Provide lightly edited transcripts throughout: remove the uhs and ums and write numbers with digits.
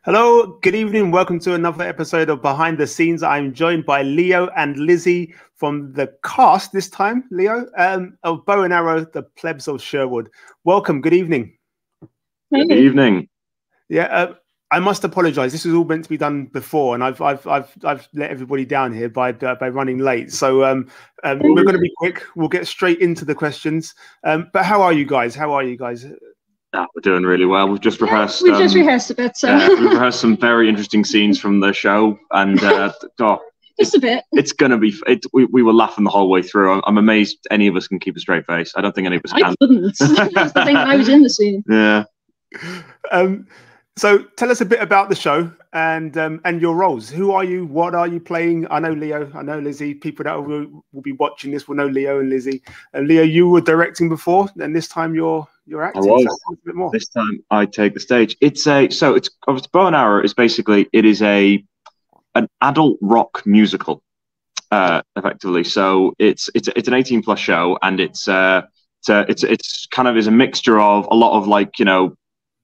Hello, good evening. Welcome to another episode of Behind the Scenes. I'm joined by Leo and Lizzy from the cast this time, Leo, of Bow and Arrow, the Plebs of Sherwood. Welcome. Good evening. Good evening. Yeah, I must apologise. This was all meant to be done before, and I've let everybody down here by running late. So we're going to be quick. We'll get straight into the questions. But how are you guys? We're doing really well. We've just rehearsed. We just rehearsed a bit. So we've rehearsed some very interesting scenes from the show, and just a bit. It's gonna be. We were laughing the whole way through. I'm amazed any of us can keep a straight face. I don't think any of us can. I couldn't. That's the thing. I was in the scene. Yeah. So tell us a bit about the show and your roles. Who are you? What are you playing? I know Leo. I know Lizzy. People that will be watching this will know Leo and Lizzy. And Leo, you were directing before, and this time you're acting. I was. A bit more. This time I take the stage. It's obviously Bow and Arrow is basically an adult rock musical, effectively. So it's an 18+ show, and it's kind of is a mixture of a lot of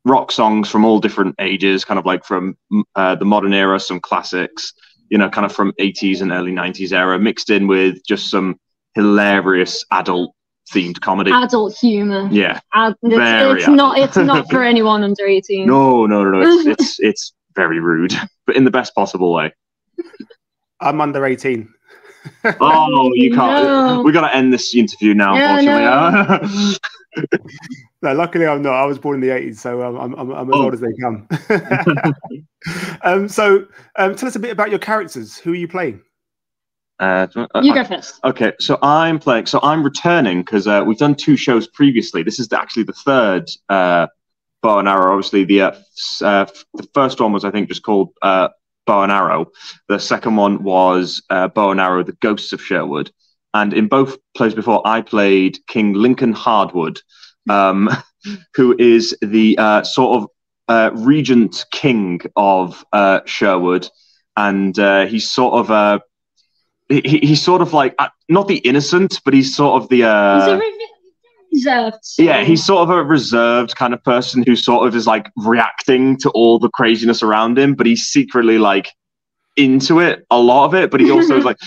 rock songs from all different ages, kind of like from the modern era, some classics, kind of from 80s and early 90s era, mixed in with just some hilarious adult themed comedy. Adult humor. Yeah. It's not for anyone under 18. No. It's very rude, but in the best possible way. I'm under 18. Oh, you can't. No. We got to end this interview now, unfortunately. No, luckily I'm not. I was born in the 80s, so I'm as old as they come. So tell us a bit about your characters. Who are you playing? You go first. Okay, so I'm returning because we've done 2 shows previously. This is actually the third Bow and Arrow. Obviously, the first one was, I think, just called Bow and Arrow. The second one was Bow and Arrow, the Ghosts of Sherwood. And in both plays before, I played King Lincoln Hardwood, who is the sort of regent king of Sherwood, and he's sort of he's sort of like not the innocent, but he's sort of the reserved. Yeah, he's sort of a reserved kind of person who sort of is like reacting to all the craziness around him, but he's secretly like into it, a lot of it, but he also is like,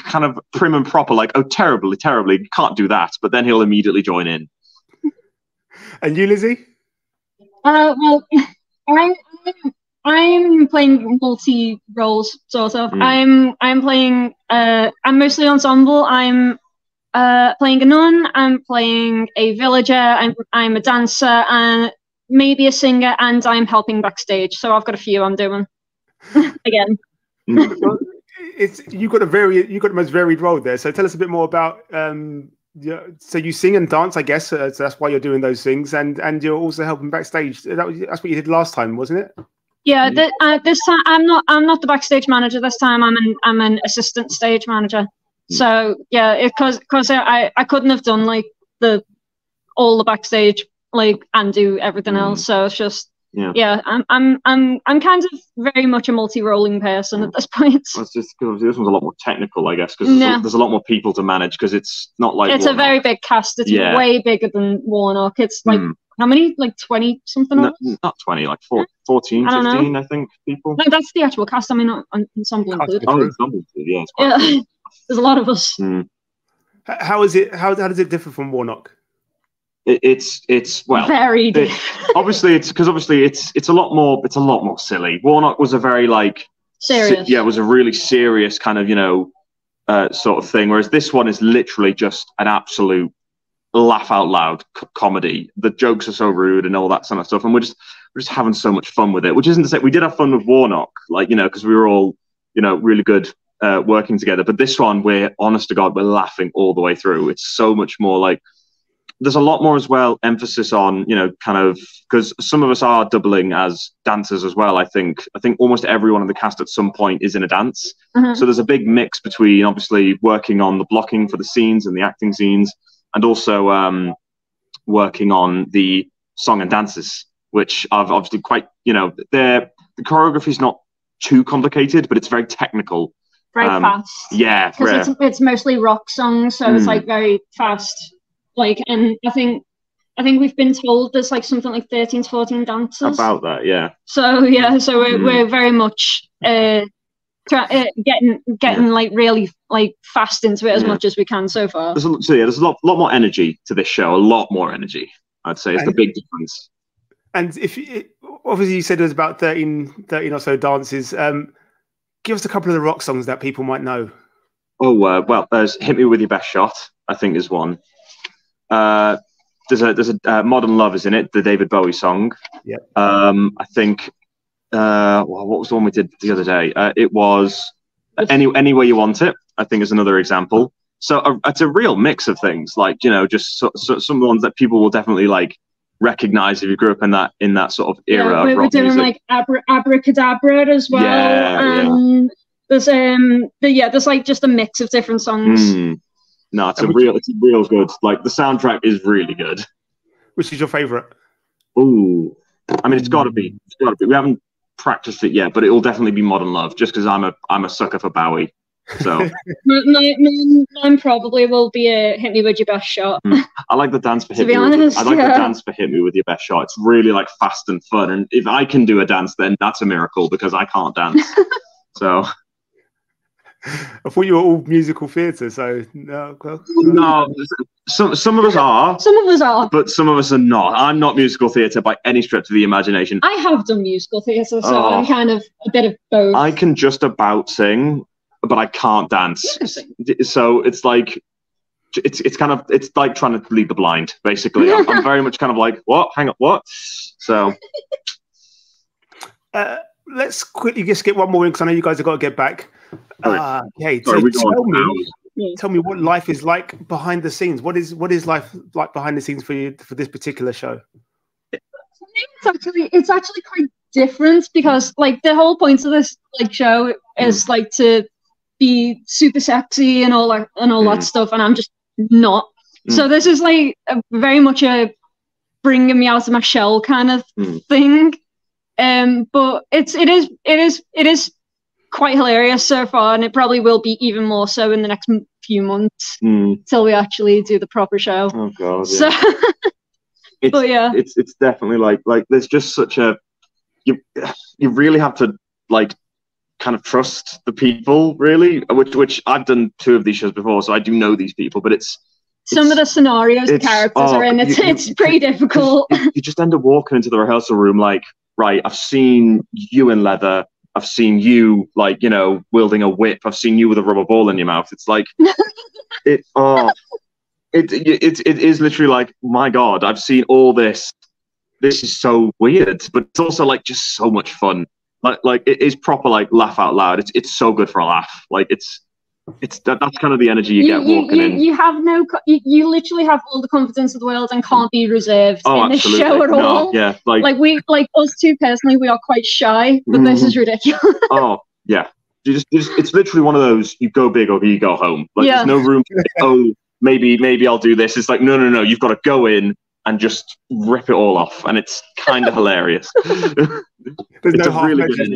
kind of prim and proper, like, oh, terribly, you can't do that, but then he'll immediately join in. And you, Lizzy? Well, I'm playing multi roles, sort of. I'm playing. I'm mostly ensemble. I'm playing a nun. I'm playing a villager. I'm a dancer and maybe a singer, and I'm helping backstage. So I've got a few I'm doing again. You've got the most varied role there. So tell us a bit more about. So you sing and dance, I guess. So that's why you're doing those things, and you're also helping backstage. That's what you did last time, wasn't it? Yeah. This time I'm not the backstage manager. This time I'm an assistant stage manager. So yeah, because I couldn't have done all the backstage and do everything else. So it's just. Yeah, I'm kind of very much a multi-rolling person at this point. That's just because this one's a lot more technical, I guess, because there's a lot more people to manage. Because it's not like it's Warnock. A very big cast. It's way bigger than Warnock. It's like how many? Like 20 something? No, not 20, like 14, 15, I think people. No, that's the actual cast. I mean, not ensemble included. Oh, ensemble included. Yeah, there's a lot of us. How is it? How does it differ from Warnock? It's well very obviously it's a lot more silly. Warnock was a very serious. It was a really serious kind of sort of thing, whereas this one is literally just an absolute laugh out loud comedy. The jokes are so rude and all that sort of stuff, and we're just having so much fun with it. Which isn't to say we did have fun with Warnock, because we were all really good working together. But this one, we're honest to God, we're laughing all the way through. It's so much more there's a lot more as well emphasis on, you know, kind of, because some of us are doubling as dancers as well. I think almost everyone in the cast at some point is in a dance. So there's a big mix between obviously working on the blocking for the scenes and the acting scenes, and also working on the song and dances, which are obviously quite, you know, the choreography is not too complicated, but it's very technical. Very fast. Yeah, because it's mostly rock songs, so it's like very fast. Like, and I think we've been told there's like something like 13 to 14 dancers. About that, yeah. So yeah, so we're very much getting like really like fast into it as much as we can so far. There's a lot more energy to this show. A lot more energy, I'd say, is the big difference. And obviously you said there's about 13 or so dances. Give us a couple of the rock songs that people might know. Oh, well, there's "Hit Me With Your Best Shot," I think is one. There's a "Modern Love" is in it, the David Bowie song. Yeah. I think. What was the one we did the other day? It was "Any Way You Want It," I think is another example. So it's a real mix of things, like, you know, just some of the ones that people will definitely like recognize if you grew up in that sort of era. Yeah, we're doing music. Like Abracadabra as well. Yeah. There's like just a mix of different songs. No, it's a real good. Like, the soundtrack is really good. Which is your favorite? Ooh, I mean, it's got to be. We haven't practiced it yet, but it will definitely be "Modern Love," just because I'm a sucker for Bowie. So mine probably will be a "Hit Me With Your Best Shot." I like the dance for "Hit Me." I like the dance for "Hit Me With Your Best Shot." It's really like fast and fun, and if I can do a dance, then that's a miracle, because I can't dance. So I thought you were all musical theatre, so no. Well, no, some of us are. Some of us are, but some of us are not. I'm not musical theatre by any stretch of the imagination. I have done musical theatre, so I'm kind of a bit of both. I can just about sing, but I can't dance. So it's like it's like trying to lead the blind, basically. I'm very much kind of like, what? Hang on, what? So let's quickly just get one more in, because I know you guys have got to get back. Tell me what life is like behind the scenes. What is life like behind the scenes for you for this particular show? It's actually quite different, because like the whole point of this like show is like to be super sexy and all that stuff, and I'm just not. So this is like very much a bringing me out of my shell kind of thing. But it is quite hilarious so far, and it probably will be even more so in the next few months till we actually do the proper show. Oh god! So, it's definitely like there's just such a you really have to like kind of trust the people, really, which I've done 2 of these shows before, so I do know these people, but it's some of the scenarios the characters are in, it's pretty difficult. You just end up walking into the rehearsal room like, right, I've seen you in leather, I've seen you, like, you know, wielding a whip, I've seen you with a rubber ball in your mouth. It's like it is literally like, my god, I've seen all this. This is so weird, but it's also like just so much fun. Like it is proper like laugh out loud. It's so good for a laugh. Like that's kind of the energy you get walking in. You literally have all the confidence of the world and can't be reserved in this show at all. Yeah, like us two personally, we are quite shy, but this is ridiculous. Oh yeah, it's literally one of those, you go big or you go home. Like there's no room for, maybe I'll do this. It's like no, you've got to go in and just rip it all off, and it's kind of hilarious. There's no half measures.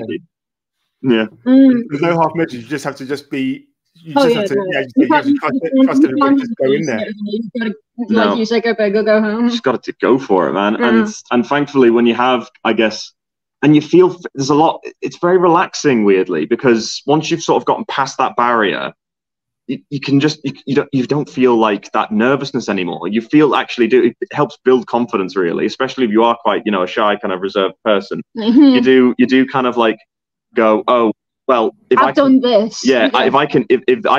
Yeah, there's no half measures. You just have to be. You just have to trust it and just go in there. Like you say, go big or go home. You just got to go for it, man. And thankfully, when you have, I guess, and you feel there's a lot. It's very relaxing, weirdly, because once you've sort of gotten past that barrier, you can just you don't feel like that nervousness anymore. You feel it helps build confidence, really, especially if you are quite, a shy kind of reserved person. You do kind of like go, oh well, if I've done this, if I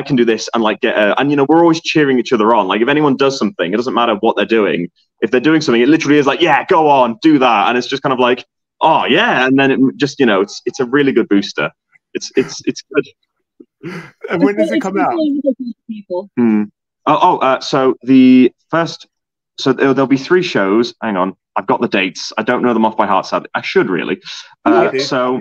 can do this and like get and we're always cheering each other on. Like if anyone does something, it doesn't matter what they're doing. If they're doing something, it literally is like, yeah, go on, do that, and it's just kind of like, oh yeah, and then it just it's a really good booster. It's good. And when does it come out? So the first So there'll be 3 shows. Hang on, I've got the dates. I don't know them off by heart, sadly. I should really. So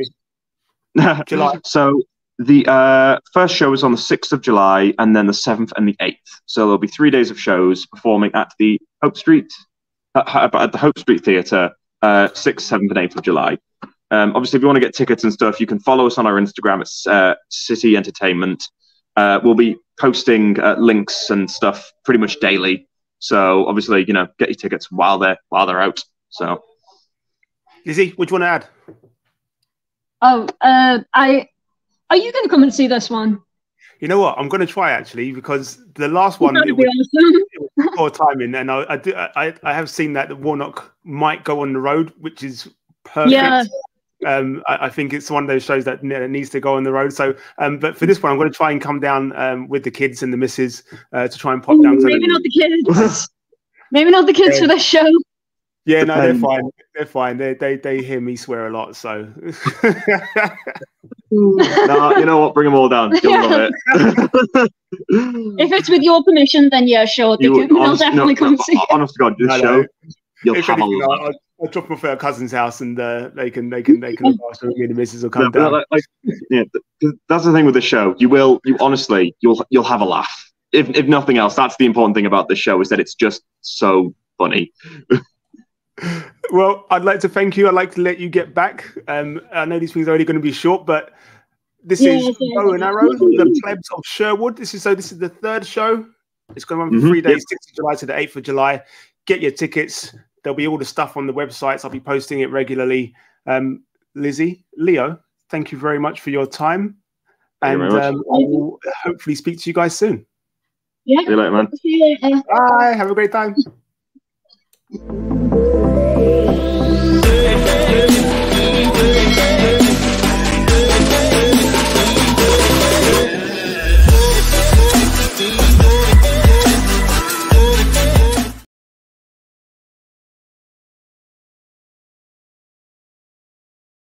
July. So the first show is on the 6th of July, and then the 7th and the 8th. So there'll be 3 days of shows performing at the Hope Street Theatre, 6th, 7th, and 8th of July. Obviously, if you want to get tickets and stuff, you can follow us on our Instagram. It's City Entertainment. We'll be posting links and stuff pretty much daily. So obviously, you know, get your tickets while they're out. So, Lizzy, what do you want to add? Oh, are you going to come and see this one? You know what? I'm going to try actually, because the last one That'd it be awesome. was poor timing, and I have seen that Warnock might go on the road, which is perfect. Yeah. I think it's one of those shows that needs to go on the road. So, but for this one, I'm going to try and come down with the kids and the missus to try and pop down. Maybe not the kids. Maybe not the kids for this show. Yeah, no, they're fine. They're fine. They hear me swear a lot, so. No, you know what? Bring them all down. You'll love it. If it's with your permission, then yeah, sure. They'll definitely come see it. Honest to God, this show, you'll have anything, a lot. I'll drop them off at a cousin's house, and they can look after me and the missus will come down. That's the thing with the show. You'll have a laugh. If nothing else, that's the important thing about this show, is that it's just so funny. Well, I'd like to thank you. I'd like to let you get back. I know these things are only going to be short, but this is Bow and Arrow, the Plebs of Sherwood. This is the 3rd show. It's going to run for 3 days, 6th of July to the 8th of July. Get your tickets. There'll be all the stuff on the websites. I'll be posting it regularly. Lizzy, Leo, thank you very much for your time. And I will hopefully speak to you guys soon. Yeah. See you later, man. See you later. Bye. Have a great time.